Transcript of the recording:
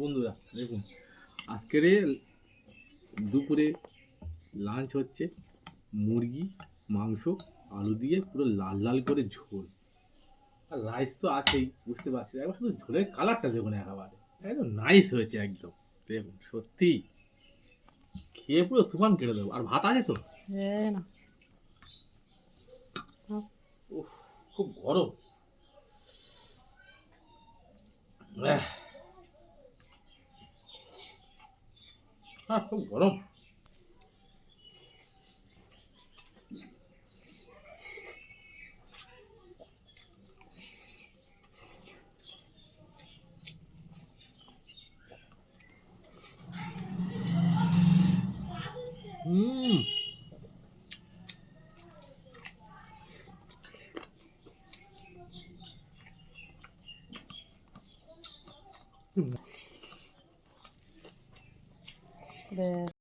বন্ধুরা দেখুন, আজকের দুপুরে লাঞ্চ হচ্ছে মুরগি মাংস আলু দিয়ে পুরো লাল লাল করে ঝোল, আর রাইস তো আছেই, বুঝতে পারছি। একবার শুধু ঝোলের কালারটা দেখুন, একেবারে একদম নাইস হয়েছে একদম। দেখুন সত্যি খেয়ে পুরো তুফান কেটে দেবো। আর ভাত আছে তো? না উফ, খুব গরম। হ্যাঁ, খুব গরম। হুম। ব্যাস